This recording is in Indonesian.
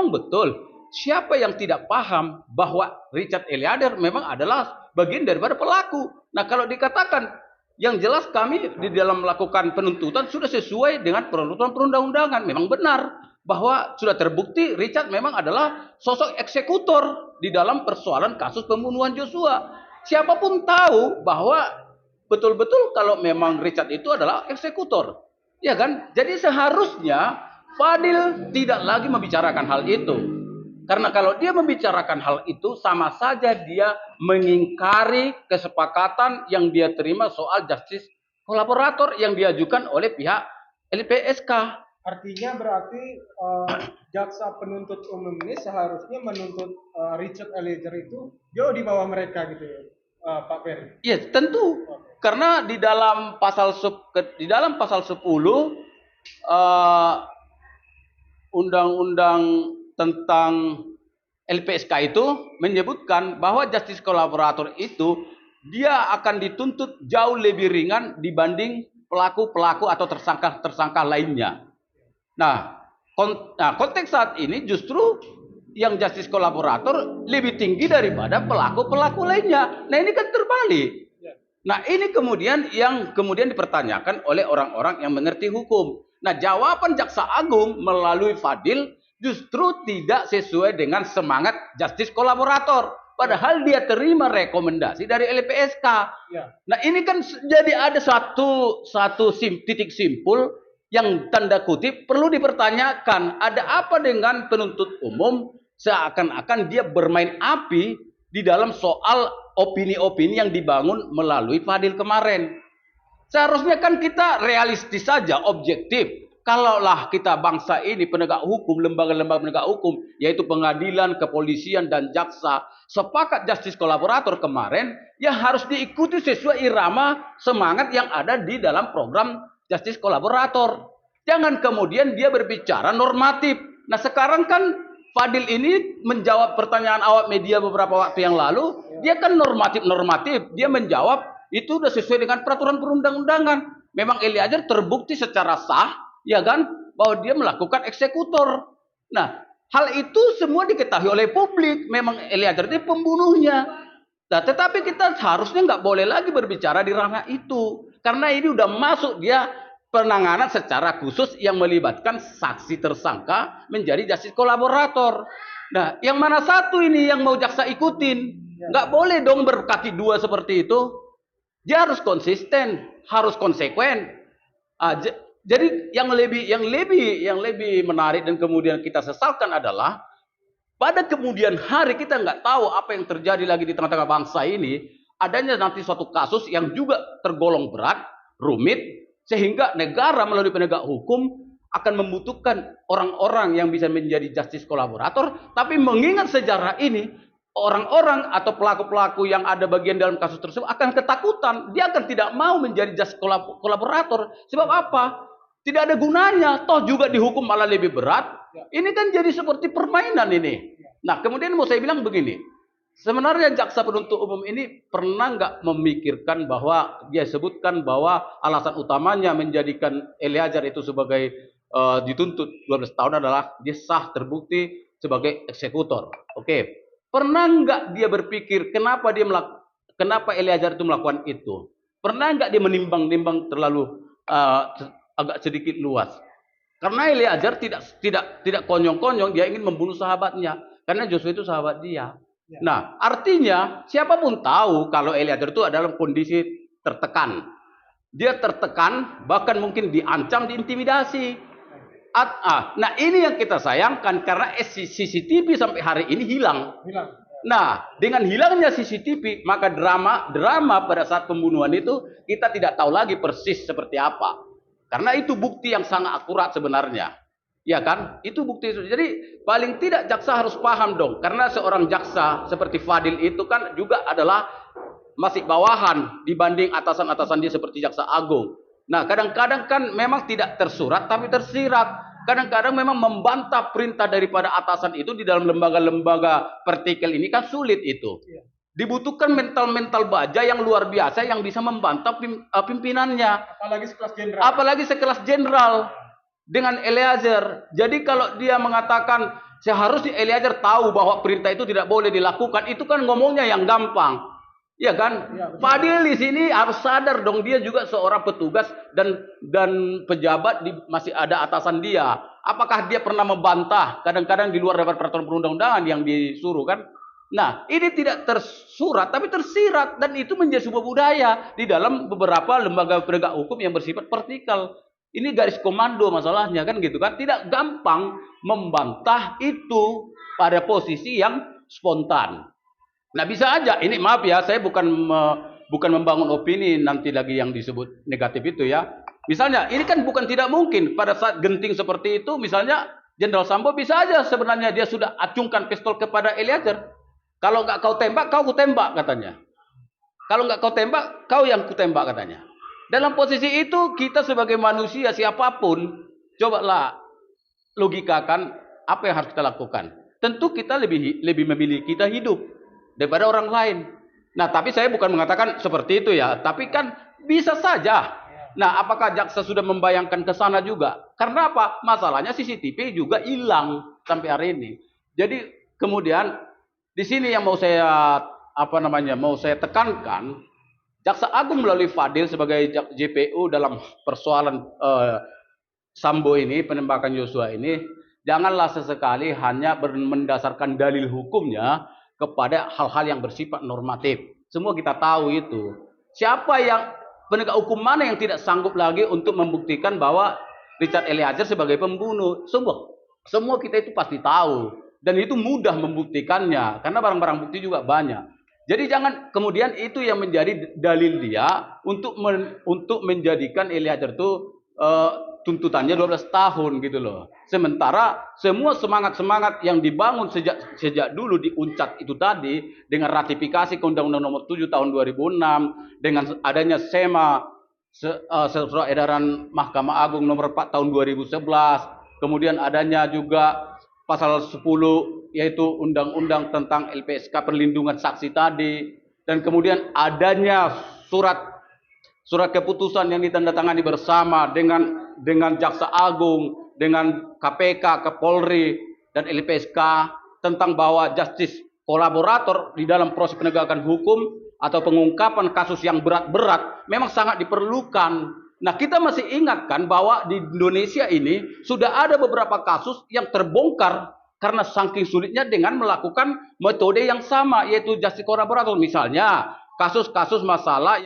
memang betul. Siapa yang tidak paham bahwa Richard Eliezer memang adalah bagian daripada pelaku. Nah, kalau dikatakan yang jelas kami di dalam melakukan penuntutan sudah sesuai dengan peraturan perundang-undangan. Memang benar bahwa sudah terbukti Richard memang adalah sosok eksekutor di dalam persoalan kasus pembunuhan Joshua. Siapapun tahu bahwa betul-betul kalau memang Richard itu adalah eksekutor. Ya kan? Jadi seharusnya Fadil tidak lagi membicarakan hal itu. Karena kalau dia membicarakan hal itu, sama saja dia mengingkari kesepakatan yang dia terima soal justice kolaborator yang diajukan oleh pihak LPSK. Artinya berarti jaksa penuntut umum ini seharusnya menuntut Richard Eliezer itu jauh di bawah mereka gitu ya, Pak Ferry? Ya, tentu. Karena di dalam pasal 10 undang-undang tentang LPSK itu menyebutkan bahwa justice kolaborator itu dia akan dituntut jauh lebih ringan dibanding pelaku-pelaku atau tersangka-tersangka lainnya. Nah, konteks saat ini justru yang justice kolaborator lebih tinggi daripada pelaku-pelaku lainnya. Nah, ini kan terbalik. Nah, ini kemudian yang kemudian dipertanyakan oleh orang-orang yang mengerti hukum. Nah, jawaban Jaksa Agung melalui Fadil justru tidak sesuai dengan semangat justice kolaborator. Padahal dia terima rekomendasi dari LPSK. Nah, ini kan jadi ada satu titik simpul yang tanda kutip perlu dipertanyakan. Ada apa dengan penuntut umum seakan-akan dia bermain api di dalam soal opini-opini yang dibangun melalui Fadil kemarin. Seharusnya kan kita realistis saja, objektif. Kalaulah kita bangsa ini penegak hukum, lembaga-lembaga penegak hukum, yaitu pengadilan, kepolisian, dan jaksa, sepakat justice kolaborator kemarin, ya harus diikuti sesuai irama semangat yang ada di dalam program justice kolaborator. Jangan kemudian dia berbicara normatif. Nah, sekarang kan Fadil ini menjawab pertanyaan awak media beberapa waktu yang lalu, dia kan normatif-normatif. Dia menjawab itu sudah sesuai dengan peraturan perundang-undangan. Memang Eliezer terbukti secara sah, ya kan, bahwa dia melakukan eksekutor. Nah, hal itu semua diketahui oleh publik. Memang Eliezer itu pembunuhnya. Nah, tetapi kita harusnya nggak boleh lagi berbicara di ranah itu, karena ini udah masuk dia penanganan secara khusus yang melibatkan saksi tersangka menjadi justice kolaborator. Nah, yang mana satu ini yang mau jaksa ikutin? Nggak boleh dong berkaki dua seperti itu. Dia harus konsisten, harus konsekuen. Jadi yang lebih menarik dan kemudian kita sesalkan adalah pada kemudian hari kita nggak tahu apa yang terjadi lagi di tengah-tengah bangsa ini, adanya nanti suatu kasus yang juga tergolong berat, rumit, sehingga negara melalui penegak hukum akan membutuhkan orang-orang yang bisa menjadi justice kolaborator. Tapi mengingat sejarah ini, orang-orang atau pelaku-pelaku yang ada bagian dalam kasus tersebut akan ketakutan. Dia akan tidak mau menjadi justice kolaborator. Sebab apa? Tidak ada gunanya. Toh juga dihukum malah lebih berat. Ini kan jadi seperti permainan ini. Nah, kemudian mau saya bilang begini. Sebenarnya jaksa penuntut umum ini pernah nggak memikirkan bahwa dia sebutkan bahwa alasan utamanya menjadikan Eliezer itu sebagai dituntut 12 tahun adalah dia sah terbukti sebagai eksekutor. Oke. Pernah nggak dia berpikir kenapa Eliezer itu melakukan itu? Pernah nggak dia menimbang-nimbang terlalu agak sedikit luas? Karena Eliezer tidak konyong-konyong dia ingin membunuh sahabatnya karena Joshua itu sahabat dia. Nah, artinya siapapun tahu kalau Eliezer itu adalah kondisi tertekan. Dia tertekan, bahkan mungkin diancam, diintimidasi. Nah, ini yang kita sayangkan karena CCTV sampai hari ini hilang. Nah, dengan hilangnya CCTV, maka drama pada saat pembunuhan itu kita tidak tahu lagi persis seperti apa. Karena itu bukti yang sangat akurat sebenarnya. Ya kan? Itu bukti. Jadi paling tidak jaksa harus paham dong. Karena seorang jaksa seperti Fadil itu kan juga adalah masih bawahan dibanding atasan-atasan dia seperti Jaksa Agung. Nah, kadang-kadang kan memang tidak tersurat tapi tersirat. Kadang-kadang memang membantah perintah daripada atasan itu di dalam lembaga-lembaga vertikal ini kan sulit itu. Dibutuhkan mental-mental baja yang luar biasa yang bisa membantah pimpinannya. Apalagi sekelas jenderal. Dengan Eliezer. Jadi kalau dia mengatakan Seharusnya Eliezer tahu bahwa perintah itu tidak boleh dilakukan. Itu kan ngomongnya yang gampang. Iya kan? Ya, betul. Fadil di sini harus sadar dong, dia juga seorang petugas dan pejabat masih ada atasan dia. Apakah dia pernah membantah? Kadang-kadang di luar daripada peraturan perundang-undangan yang disuruh kan? Nah, ini tidak tersurat tapi tersirat, dan itu menjadi sebuah budaya di dalam beberapa lembaga penegak hukum yang bersifat vertikal. Ini garis komando masalahnya kan gitu kan? Tidak gampang membantah itu pada posisi yang spontan. Nah, bisa aja, ini maaf ya, saya bukan membangun opini nanti lagi yang disebut negatif itu ya. Misalnya, ini kan bukan tidak mungkin pada saat genting seperti itu, misalnya Jenderal Sambo bisa aja sebenarnya dia sudah acungkan pistol kepada Eliezer. Kalau nggak kau tembak, kau kutembak katanya. Kalau nggak kau tembak, kau yang kutembak katanya. Dalam posisi itu kita sebagai manusia siapapun, cobalah logikakan apa yang harus kita lakukan. Tentu kita lebih memilih kita hidup daripada orang lain. Nah, tapi saya bukan mengatakan seperti itu ya, tapi kan bisa saja. Nah, apakah jaksa sudah membayangkan ke sana juga? Karena apa? Masalahnya CCTV juga hilang sampai hari ini. Jadi kemudian di sini yang mau saya tekankan, Jaksa Agung melalui Fadil sebagai JPU dalam persoalan Sambo ini, penembakan Yosua ini, janganlah sesekali hanya mendasarkan dalil hukumnya kepada hal-hal yang bersifat normatif. Semua kita tahu itu. Siapa yang penegak hukum mana yang tidak sanggup lagi untuk membuktikan bahwa Richard Eliezer sebagai pembunuh? Semua kita itu pasti tahu, dan itu mudah membuktikannya karena barang-barang bukti juga banyak. Jadi jangan kemudian itu yang menjadi dalil dia untuk menjadikan Eliezer itu tuntutannya 12 tahun gitu loh. Sementara semua semangat-semangat yang dibangun sejak dulu di Uncat itu tadi, dengan ratifikasi ke Undang-Undang Nomor 7 tahun 2006, dengan adanya SEMA, Surat Edaran Mahkamah Agung Nomor 4 tahun 2011, kemudian adanya juga pasal 10 yaitu Undang-Undang tentang LPSK perlindungan saksi tadi, dan kemudian adanya surat keputusan yang ditandatangani bersama dengan Jaksa Agung, dengan KPK, Kapolri, dan LPSK tentang bahwa justice kolaborator di dalam proses penegakan hukum atau pengungkapan kasus yang berat-berat memang sangat diperlukan. Nah, kita masih ingatkan bahwa di Indonesia ini sudah ada beberapa kasus yang terbongkar karena saking sulitnya dengan melakukan metode yang sama, yaitu justice kolaborator. Misalnya kasus-kasus masalah